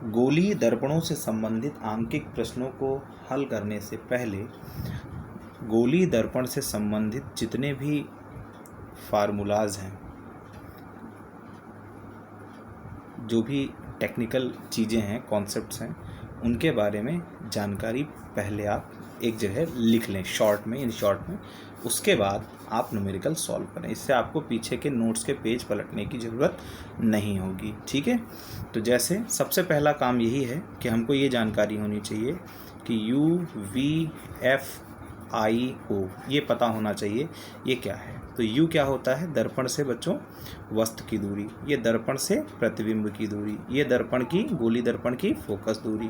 गोलीय दर्पणों से संबंधित आंकिक प्रश्नों को हल करने से पहले गोलीय दर्पण से संबंधित जितने भी फार्मूलाज हैं, जो भी टेक्निकल चीज़ें हैं, कॉन्सेप्ट्स हैं, उनके बारे में जानकारी पहले आप एक जगह लिख लें शॉर्ट में, इन शॉर्ट में। उसके बाद आप न्यूमेरिकल सॉल्व करें। इससे आपको पीछे के नोट्स के पेज पलटने की ज़रूरत नहीं होगी। ठीक है, तो जैसे सबसे पहला काम यही है कि हमको ये जानकारी होनी चाहिए कि U V F I O ये पता होना चाहिए ये क्या है। तो U क्या होता है? दर्पण से बच्चों वस्तु की दूरी, ये दर्पण से प्रतिबिंब की दूरी, ये दर्पण की गोली दर्पण की फोकस दूरी,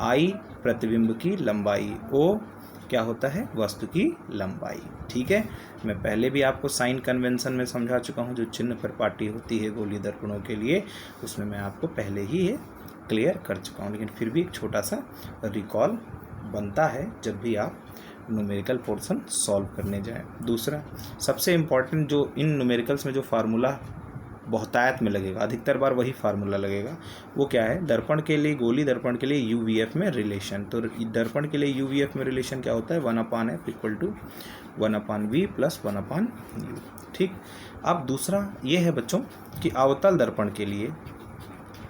I प्रतिबिंब की लंबाई, O क्या होता है? वस्तु की लंबाई। ठीक है, मैं पहले भी आपको साइन कन्वेंशन में समझा चुका हूँ, जो चिन्ह परिपाटी होती है गोली दर्पणों के लिए, उसमें मैं आपको पहले ही ये क्लियर कर चुका हूँ, लेकिन फिर भी एक छोटा सा रिकॉल बनता है जब भी आप न्यूमेरिकल पोर्शन सॉल्व करने जाएं। दूसरा सबसे इम्पॉर्टेंट जो इन न्यूमेरिकल्स में जो फार्मूला बहुतायत में लगेगा, अधिकतर बार वही फार्मूला लगेगा, वो क्या है? दर्पण के लिए, गोली दर्पण के लिए UVF में रिलेशन। तो दर्पण के लिए UVF में रिलेशन क्या होता है? 1/f equal to 1/v plus 1/u। ठीक, अब दूसरा ये है बच्चों कि अवतल दर्पण के लिए,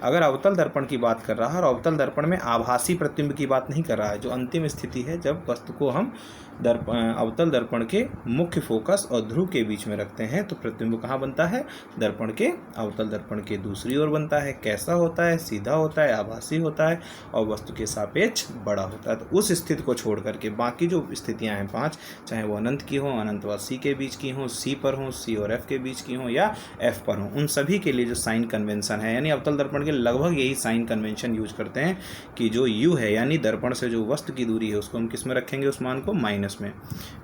अगर अवतल दर्पण की बात कर रहा है और अवतल दर्पण में आभासी प्रतिबिंब की बात नहीं कर रहा है, जो अंतिम स्थिति है जब वस्तु को हम अवतल दर्पण के मुख्य फोकस और ध्रुव के बीच में रखते हैं, तो प्रतिबिंब कहाँ बनता है? दर्पण के अवतल दर्पण के दूसरी ओर बनता है। कैसा होता है? सीधा होता है, आभासी होता है और वस्तु के सापेक्ष बड़ा होता है। तो उस स्थिति को छोड़ करके बाकी जो स्थितियाँ हैं 5, चाहे वो अनंत की हो, अनंत व C के बीच की हो, C पर हो, C और F के बीच की हो, या F पर हो, उन सभी के लिए जो साइन कन्वेंशन है, यानी अवतल दर्पण के लगभग यही साइन कन्वेंशन यूज करते हैं कि जो U है यानी दर्पण से जो वस्तु की दूरी है उसको हम किस में रखेंगे? उस मान को माइनस में।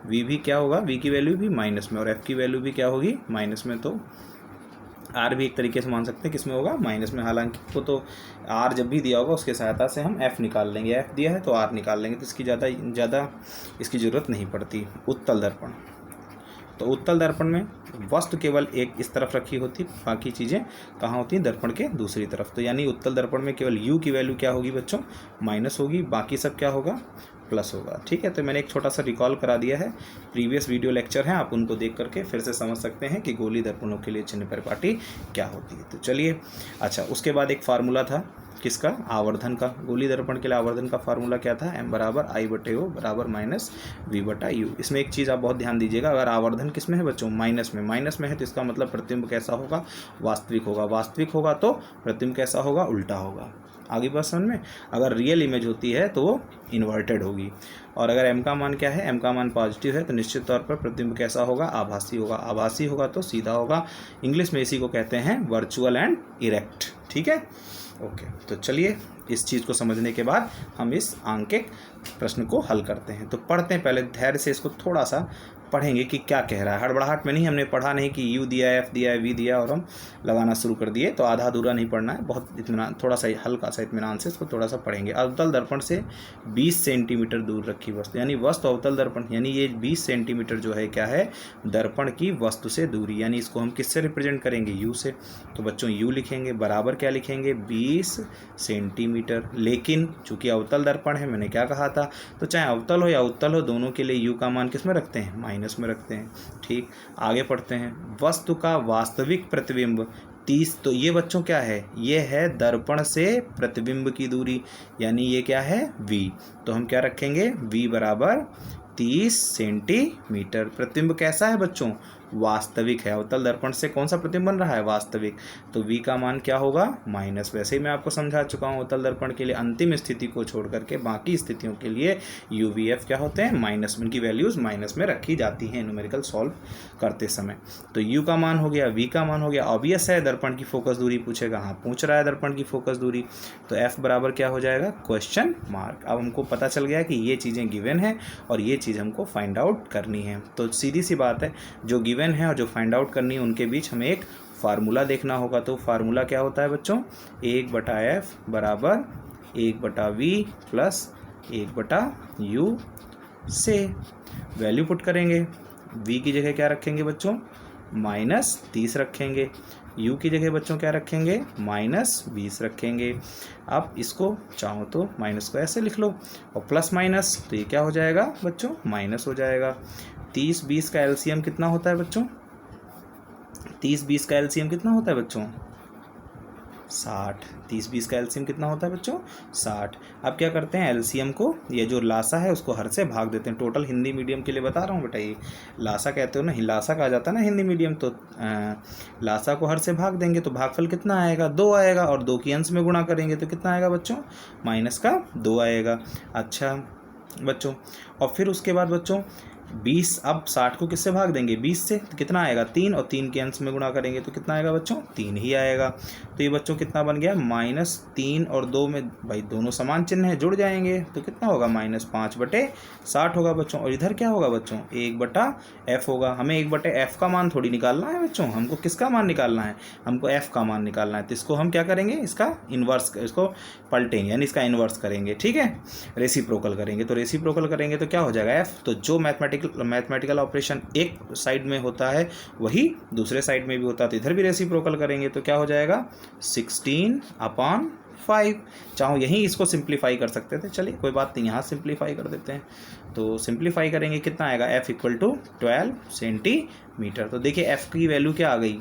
V भी क्या होगा? V की वैल्यू भी माइनस में, और F की वैल्यू भी क्या होगी? माइनस में। तो R भी एक तरीके से मान सकते हैं किस में होगा? माइनस में। हालांकि को तो R जब भी दिया होगा उसके सहायता से हम F निकाल लेंगे, F दिया है तो R निकाल लेंगे, तो इसकी ज़्यादा इसकी ज़रूरत नहीं पड़ती। उत्तल दर्पण, तो उत्तल दर्पण में वस्तु केवल एक इस तरफ रखी होती, बाकी चीज़ें कहाँ होती हैं? दर्पण के दूसरी तरफ। तो यानी उत्तल दर्पण में केवल U की वैल्यू क्या होगी बच्चों? माइनस होगी, बाकी सब क्या होगा? प्लस होगा। ठीक है, तो मैंने एक छोटा सा रिकॉल करा दिया है, प्रीवियस वीडियो लेक्चर हैं, आप उनको देख करके फिर से समझ सकते हैं कि गोली दर्पणों के लिए चिन्ह परिपाटी क्या होती है। तो चलिए, अच्छा, उसके बाद एक फार्मूला था किसका? आवर्धन का। गोली दर्पण के लिए आवर्धन का फार्मूला क्या था? M बराबर I/O बराबर माइनस V/U। इसमें एक चीज़ आप बहुत ध्यान दीजिएगा, अगर आवर्धन किस में है बच्चों? माइनस में। माइनस में है तो इसका मतलब प्रतिबिंब कैसा होगा? वास्तविक होगा। वास्तविक होगा तो प्रतिबिंब कैसा होगा? उल्टा होगा। आगे बात समझ में? अगर रियल इमेज होती है तो वो इन्वर्टेड होगी। और अगर M का मान क्या है? M का मान पॉजिटिव है तो निश्चित तौर पर प्रतिबिंब कैसा होगा? आभासी होगा। आभासी होगा तो सीधा होगा। इंग्लिश में इसी को कहते हैं वर्चुअल एंड इरेक्ट। ठीक है, ओके। तो चलिए, इस चीज़ को समझने के बाद हम इस आंकिक प्रश्न को हल करते हैं। तो पढ़ते हैं, पहले धैर्य से इसको थोड़ा सा पढ़ेंगे कि क्या कह रहा है। हड़बड़ाहट में नहीं, हमने पढ़ा नहीं कि U दिया है, F दिया है, V दिया और हम लगाना शुरू कर दिए, तो आधा अधूरा नहीं पढ़ना है, बहुत इत्मीनान, थोड़ा सा हल्का सा इत्मीनान से इसको थोड़ा सा पढ़ेंगे। अवतल दर्पण से 20 सेंटीमीटर दूर रखी वस्तु, यानी वस्तु अवतल दर्पण, यानी ये 20 सेंटीमीटर जो है क्या है? दर्पण की वस्तु से दूरी, यानी इसको हम किससे रिप्रेजेंट करेंगे? U से। तो बच्चों U लिखेंगे, बराबर क्या लिखेंगे? 20 सेंटीमीटर। लेकिन चूंकि अवतल दर्पण है, मैंने क्या कहा था? तो चाहे अवतल हो या उत्तल हो, दोनों के लिए U का मान किस में रखते हैं? माइनस में रखते हैं। ठीक, आगे पढ़ते हैं। वस्तु का वास्तविक प्रतिबिंब 30, तो ये बच्चों क्या है? ये है दर्पण से प्रतिबिंब की दूरी, यानी ये क्या है? V। तो हम क्या रखेंगे? V बराबर 30 सेंटीमीटर। प्रतिबिंब कैसा है बच्चों? वास्तविक है। अवतल दर्पण से कौन सा प्रतिबिंब बन रहा है? वास्तविक। तो V का मान क्या होगा? माइनस। वैसे ही मैं आपको समझा चुका हूँ, अवतल दर्पण के लिए अंतिम स्थिति को छोड़ करके बाकी स्थितियों के लिए UVF क्या होते हैं? माइनस। उनकी वैल्यूज़ माइनस में रखी जाती हैं न्यूमेरिकल सॉल्व करते समय। तो U का मान हो गया, V का मान हो गया। ऑब्वियस है, दर्पण की फोकस दूरी पूछेगा, हाँ पूछ रहा है दर्पण की फोकस दूरी, तो F बराबर क्या हो जाएगा? Question mark. अब हमको पता चल गया कि ये चीज़ें गिवन है और ये चीज़ हमको फाइंड आउट करनी है। तो सीधी सी बात है, जो गिवन है और जो फाइंड आउट करनी है उनके बीच हमें एक फार्मूला देखना होगा। तो फार्मूला क्या होता है बच्चों? 1/F बराबर 1/V प्लस 1/U से वैल्यू पुट करेंगे। V की जगह क्या रखेंगे बच्चों? -30 रखेंगे। u की जगह बच्चों क्या रखेंगे, -20 रखेंगे। आप इसको चाहो तो माइनस को ऐसे लिख लो और प्लस माइनस, तो ये क्या हो जाएगा बच्चों, माइनस हो जाएगा। 30-20 का एलसीएम कितना होता है बच्चों, 30-20 का एलसीएम कितना होता है बच्चों, 60। 30-20 का एलसीएम कितना होता है बच्चों, 60। अब क्या करते हैं, एलसीएम को, ये जो लासा है उसको हर से भाग देते हैं। टोटल हिंदी मीडियम के लिए बता रहा हूँ बेटा, ये लासा कहते हो ना, लासा कहा जाता है ना हिंदी मीडियम, तो लासा को हर से भाग देंगे तो भागफल कितना आएगा, 2 आएगा, और 2 की अंश में गुणा करेंगे तो कितना आएगा बच्चों, -2 आएगा। अच्छा बच्चों, और फिर उसके बाद बच्चों 20, अब 60 को किससे भाग देंगे, 20 से, तो कितना आएगा 3, और 3 के अंश में गुणा करेंगे तो कितना आएगा बच्चों, 3 ही आएगा। तो ये बच्चों कितना बन गया, -3 और 2 में भाई दोनों समान चिन्ह है, जुड़ जाएंगे तो कितना होगा, -5/60 होगा बच्चों। और इधर क्या होगा बच्चों, 1/f होगा। हमें 1/f का मान थोड़ी निकालना है बच्चों, हमको किसका मान निकालना है, हमको f का मान निकालना है। तो इसको हम क्या करेंगे, इसका इन्वर्स, इसको पलटेंगे यानी इसका इन्वर्स करेंगे, ठीक है, रेसिप्रोकल करेंगे। तो रेसिप्रोकल करेंगे तो क्या हो जाएगा, f। तो जो मैथमेटिकल ऑपरेशन एक साइड में होता है वही दूसरे साइड में भी होता है, तो इधर भी रेसिप्रोकल करेंगे तो क्या हो जाएगा, 16/5। चाहो यहीं इसको सिंप्लीफाई कर सकते थे, चलिए कोई बात नहीं, यहाँ सिंप्लीफाई कर देते हैं। तो सिंप्लीफाई करेंगे कितना आएगा, f = 12 सेंटीमीटर। तो देखिए f की वैल्यू क्या आ गई,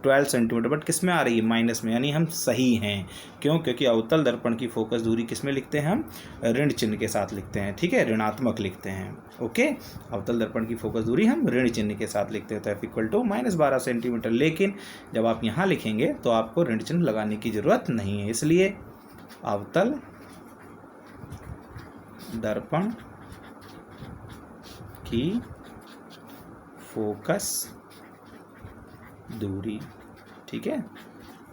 12 सेंटीमीटर, बट किस में आ रही है, माइनस में, यानी हम सही हैं। क्यों, क्योंकि अवतल दर्पण की फोकस दूरी किस में लिखते हैं, हम ऋण चिन्ह के साथ लिखते हैं, ठीक है, ऋणात्मक लिखते हैं। ओके, अवतल दर्पण की फोकस दूरी हम ऋण चिन्ह के साथ लिखते हैं, तो f = -12 सेंटीमीटर। लेकिन जब आप यहाँ लिखेंगे तो आपको ऋण चिन्ह लगाने की ज़रूरत नहीं है, इसलिए अवतल दर्पण की फोकस दूरी, ठीक है,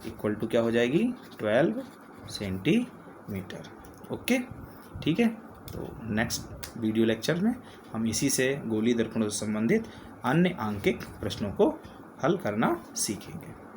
इक्वल टू क्या हो जाएगी, 12 सेंटीमीटर। ओके, ठीक है। तो नेक्स्ट वीडियो लेक्चर में हम इसी से गोलीय दर्पणों से संबंधित अन्य आंकिक प्रश्नों को हल करना सीखेंगे।